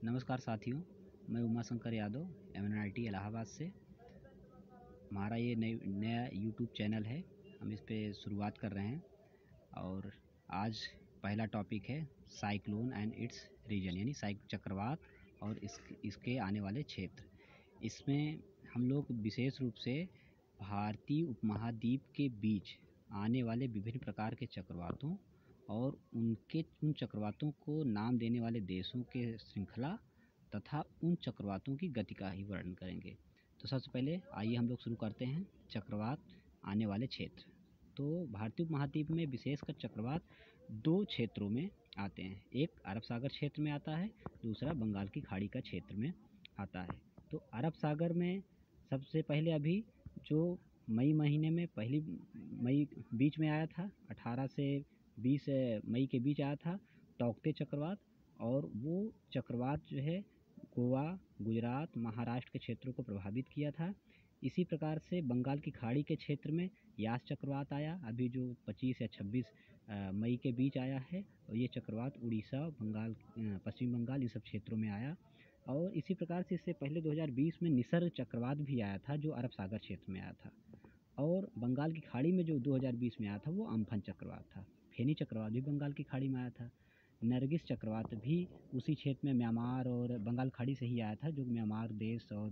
नमस्कार साथियों, मैं उमाशंकर यादव MNIT इलाहाबाद से। हमारा ये नया यूट्यूब चैनल है, हम इस पे शुरुआत कर रहे हैं और आज पहला टॉपिक है साइक्लोन एंड इट्स रीजन, यानी चक्रवात और इसके आने वाले क्षेत्र। इसमें हम लोग विशेष रूप से भारतीय उपमहाद्वीप के बीच आने वाले विभिन्न प्रकार के चक्रवातों और उन चक्रवातों को नाम देने वाले देशों के श्रृंखला तथा उन चक्रवातों की गति का ही वर्णन करेंगे। तो सबसे पहले आइए हम लोग शुरू करते हैं चक्रवात आने वाले क्षेत्र। तो भारतीय उपमहाद्वीप में विशेषकर चक्रवात दो क्षेत्रों में आते हैं, एक अरब सागर क्षेत्र में आता है, दूसरा बंगाल की खाड़ी का क्षेत्र में आता है। तो अरब सागर में सबसे पहले अभी जो मई महीने में पहली मई बीच में आया था, 18 से 20 मई के बीच आया था तौकते चक्रवात, और वो चक्रवात जो है गोवा, गुजरात, महाराष्ट्र के क्षेत्रों को प्रभावित किया था। इसी प्रकार से बंगाल की खाड़ी के क्षेत्र में यास चक्रवात आया, अभी जो 25 या 26 मई के बीच आया है, और ये चक्रवात उड़ीसा, बंगाल, पश्चिम बंगाल, इन सब क्षेत्रों में आया। और इसी प्रकार से इससे पहले 2020 में निसर्ग चक्रवात भी आया था, जो अरब सागर क्षेत्र में आया था। और बंगाल की खाड़ी में जो 2020 में आया था वो अम्फन चक्रवात था। फेनी चक्रवात भी बंगाल की खाड़ी में आया था। नरगिस चक्रवात भी उसी क्षेत्र में म्यांमार और बंगाल खाड़ी से ही आया था, जो म्यांमार देश और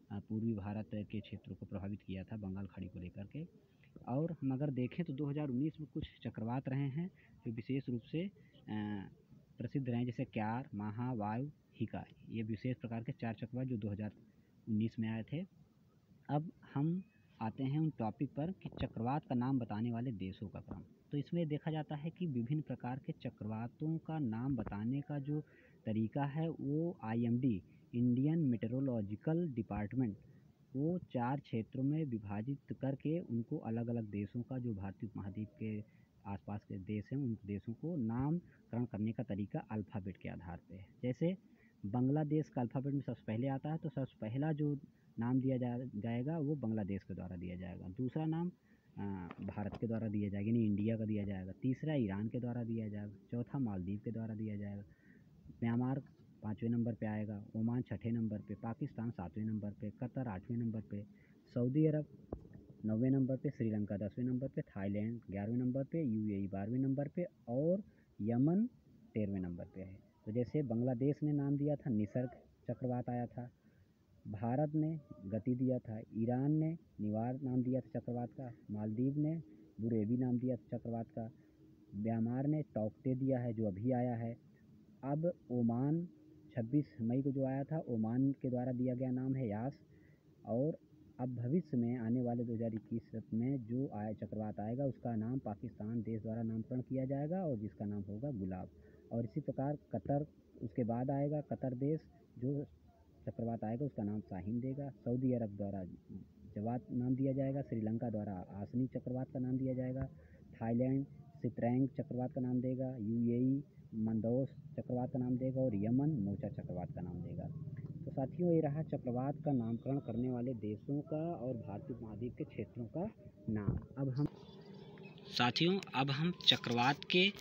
पूर्वी भारत के क्षेत्रों को प्रभावित किया था बंगाल खाड़ी को लेकर के। और हम अगर देखें तो 2019 में कुछ चक्रवात रहे हैं जो विशेष रूप से प्रसिद्ध रहे हैं, जैसे क्यार, माहा, वायु, हिका। ये विशेष प्रकार के 4 चक्रवात जो 2019 में आए थे। अब हम आते हैं उन टॉपिक पर कि चक्रवात का नाम बताने वाले देशों का क्रम। तो इसमें देखा जाता है कि विभिन्न प्रकार के चक्रवातों का नाम बताने का जो तरीका है वो IMD, इंडियन मेटेरोलॉजिकल डिपार्टमेंट, वो 4 क्षेत्रों में विभाजित करके उनको अलग अलग देशों का, जो भारतीय उपमहाद्वीप के आसपास के देश हैं, उन देशों को नामकरण करने का तरीका अल्फ़ाबेट के आधार पे है। जैसे बांग्लादेश का अल्फ़ाबेट में सबसे पहले आता है, तो सबसे पहला जो नाम दिया जाएगा वो बांग्लादेश के द्वारा दिया जाएगा। दूसरा नाम भारत के द्वारा दिया जाएगा, यानी इंडिया का दिया जाएगा। तीसरा ईरान के द्वारा दिया जाएगा। चौथा मालदीव के द्वारा दिया जाएगा। म्यांमार 5वें नंबर पे आएगा। ओमान 6ठे नंबर पे। पाकिस्तान 7वें नंबर पे। कतर 8वें नंबर पे। सऊदी अरब 9वें नंबर पे। श्रीलंका 10वें नंबर पे। थाईलैंड 11वें नंबर पे। UAE 12वें नंबर पे और यमन 13वें नंबर पे है। तो जैसे बांग्लादेश ने नाम दिया था निसर्ग चक्रवात आया था, भारत ने गति दिया था, ईरान ने निवार नाम दिया था चक्रवात का, मालदीव ने बुरेवी नाम दिया था चक्रवात का, म्यांमार ने टौकते दिया है जो अभी आया है। अब ओमान 26 मई को जो आया था, ओमान के द्वारा दिया गया नाम है यास। और अब भविष्य में आने वाले 2021 में जो चक्रवात आएगा उसका नाम पाकिस्तान देश द्वारा नामकरण किया जाएगा और जिसका नाम होगा गुलाब। और इसी प्रकार कतर उसके बाद आएगा, कतर देश जो चक्रवात आएगा उसका नाम शाहीन देगा। सऊदी अरब द्वारा जवात नाम दिया जाएगा। श्रीलंका द्वारा आसनी चक्रवात का नाम दिया जाएगा। थाईलैंड सित्रैंग चक्रवात का नाम देगा। UAE मंदोस चक्रवात का नाम देगा और यमन मोचा चक्रवात का नाम देगा। तो साथियों, ये रहा चक्रवात का नामकरण करने वाले देशों का और भारतीय उपमहाद्वीप के क्षेत्रों का नाम। अब हम चक्रवात के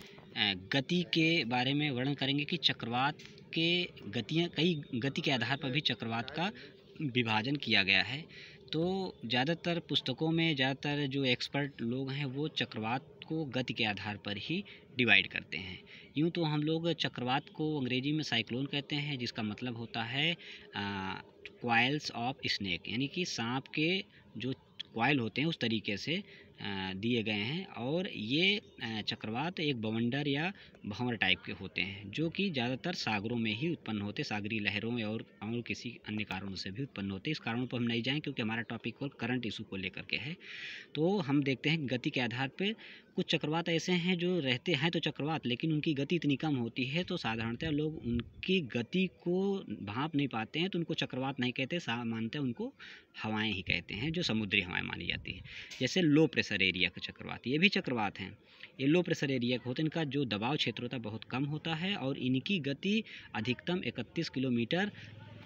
गति के बारे में वर्णन करेंगे कि चक्रवात के कई गति के आधार पर भी चक्रवात का विभाजन किया गया है। तो ज़्यादातर पुस्तकों में ज़्यादातर जो एक्सपर्ट लोग हैं वो चक्रवात को गति के आधार पर ही डिवाइड करते हैं। यूँ तो हम लोग चक्रवात को अंग्रेजी में साइक्लोन कहते हैं, जिसका मतलब होता है क्वाइल्स ऑफ स्नेक, यानी कि सांप के जो क्वाइल होते हैं उस तरीके से दिए गए हैं। और ये चक्रवात एक बवंडर या भंवर टाइप के होते हैं, जो कि ज़्यादातर सागरों में ही उत्पन्न होते, सागरीय लहरों में और किसी अन्य कारणों से भी उत्पन्न होते। इस कारणों पर हम नहीं जाएं क्योंकि हमारा टॉपिक और करंट इशू को लेकर के है। तो हम देखते हैं गति के आधार पर कुछ चक्रवात ऐसे हैं जो रहते हैं तो चक्रवात, लेकिन उनकी गति इतनी कम होती है तो साधारणतः लोग उनकी गति को भांप नहीं पाते हैं, तो उनको चक्रवात नहीं कहते, सामान्यतः उनको हवाएं ही कहते हैं, जो समुद्री हवाएं मानी जाती हैं। जैसे लो प्रेशर एरिया का चक्रवात, ये भी चक्रवात हैं। ये लो प्रेशर एरिया के होते हैं, इनका जो दबाव क्षेत्र होता है बहुत कम होता है और इनकी गति अधिकतम 31 किलोमीटर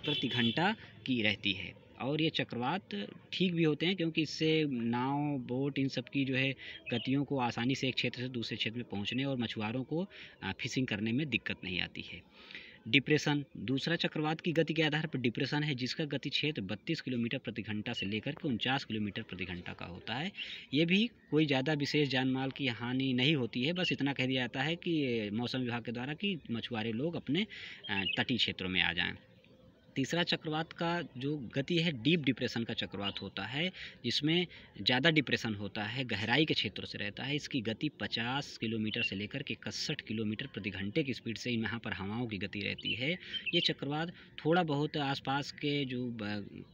प्रति घंटा की रहती है। और ये चक्रवात ठीक भी होते हैं क्योंकि इससे नाव, बोट, इन सब की जो है गतियों को आसानी से एक क्षेत्र से दूसरे क्षेत्र में पहुंचने और मछुआरों को फिशिंग करने में दिक्कत नहीं आती है। डिप्रेशन, दूसरा चक्रवात की गति के आधार पर डिप्रेशन है जिसका गति क्षेत्र 32 किलोमीटर प्रति घंटा से लेकर के 49 किलोमीटर प्रति घंटा का होता है। ये भी कोई ज़्यादा विशेष जान माल की हानि नहीं होती है, बस इतना कह दिया जाता है कि मौसम विभाग के द्वारा कि मछुआरे लोग अपने तटीय क्षेत्रों में आ जाएं। तीसरा चक्रवात का जो गति है डीप डिप्रेशन का चक्रवात होता है, जिसमें ज़्यादा डिप्रेशन होता है, गहराई के क्षेत्रों से रहता है। इसकी गति 50 किलोमीटर से लेकर के 61 किलोमीटर प्रति घंटे की स्पीड से यहाँ पर हवाओं की गति रहती है। ये चक्रवात थोड़ा बहुत आसपास के जो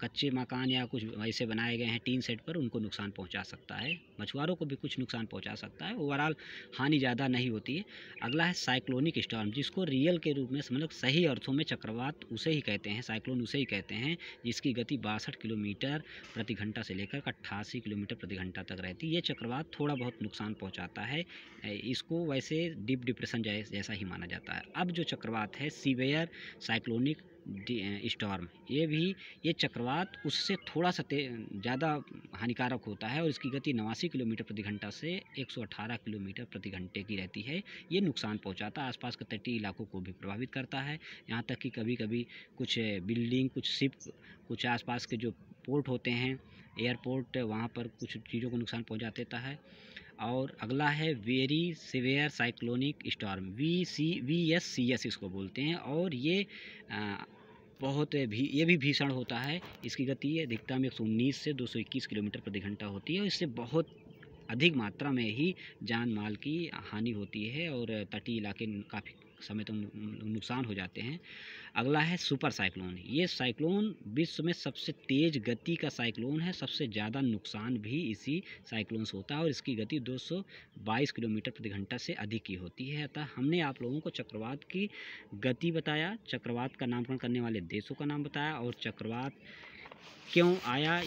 कच्चे मकान या कुछ ऐसे बनाए गए हैं टीन सेट पर, उनको नुकसान पहुँचा सकता है, मछुआरों को भी कुछ नुकसान पहुँचा सकता है। ओवरऑल हानि ज़्यादा नहीं होती है। अगला है साइक्लोनिक स्टॉर्म, जिसको रियल के रूप में मतलब सही अर्थों में चक्रवात उसे ही कहते हैं, साइक्लोन उसे ही कहते हैं, जिसकी गति 62 किलोमीटर प्रति घंटा से लेकर 88 किलोमीटर प्रति घंटा तक रहती है। ये चक्रवात थोड़ा बहुत नुकसान पहुंचाता है, इसको वैसे डीप डिप्रेशन जैसा ही माना जाता है। अब जो चक्रवात है सीवियर साइक्लोनिक स्टॉर्म, ये चक्रवात उससे थोड़ा सा ज़्यादा हानिकारक होता है और इसकी गति 89 किलोमीटर प्रति घंटा से 118 किलोमीटर प्रति घंटे की रहती है। ये नुकसान पहुंचाता है, आसपास के तटीय इलाकों को भी प्रभावित करता है। यहाँ तक कि कभी कभी कुछ बिल्डिंग, कुछ शिप, कुछ आसपास के जो पोर्ट होते हैं, एयरपोर्ट, वहाँ पर कुछ चीज़ों को नुकसान पहुँचा देता है। और अगला है very severe cyclonic storm, VSCS इसको बोलते हैं, और ये ये भी भीषण होता है। इसकी गति अधिकतम 119 से 221 किलोमीटर प्रति घंटा होती है और इससे बहुत अधिक मात्रा में ही जान माल की हानि होती है और तटीय इलाके काफ़ी समय तक नुकसान हो जाते हैं। अगला है सुपर साइक्लोन। ये साइक्लोन विश्व में सबसे तेज़ गति का साइक्लोन है, सबसे ज़्यादा नुकसान भी इसी साइक्लोन से होता है और इसकी गति 222 किलोमीटर प्रति घंटा से अधिक की होती है। अतः हमने आप लोगों को चक्रवात की गति बताया, चक्रवात का नामकरण करने वाले देशों का नाम बताया और चक्रवात क्यों आया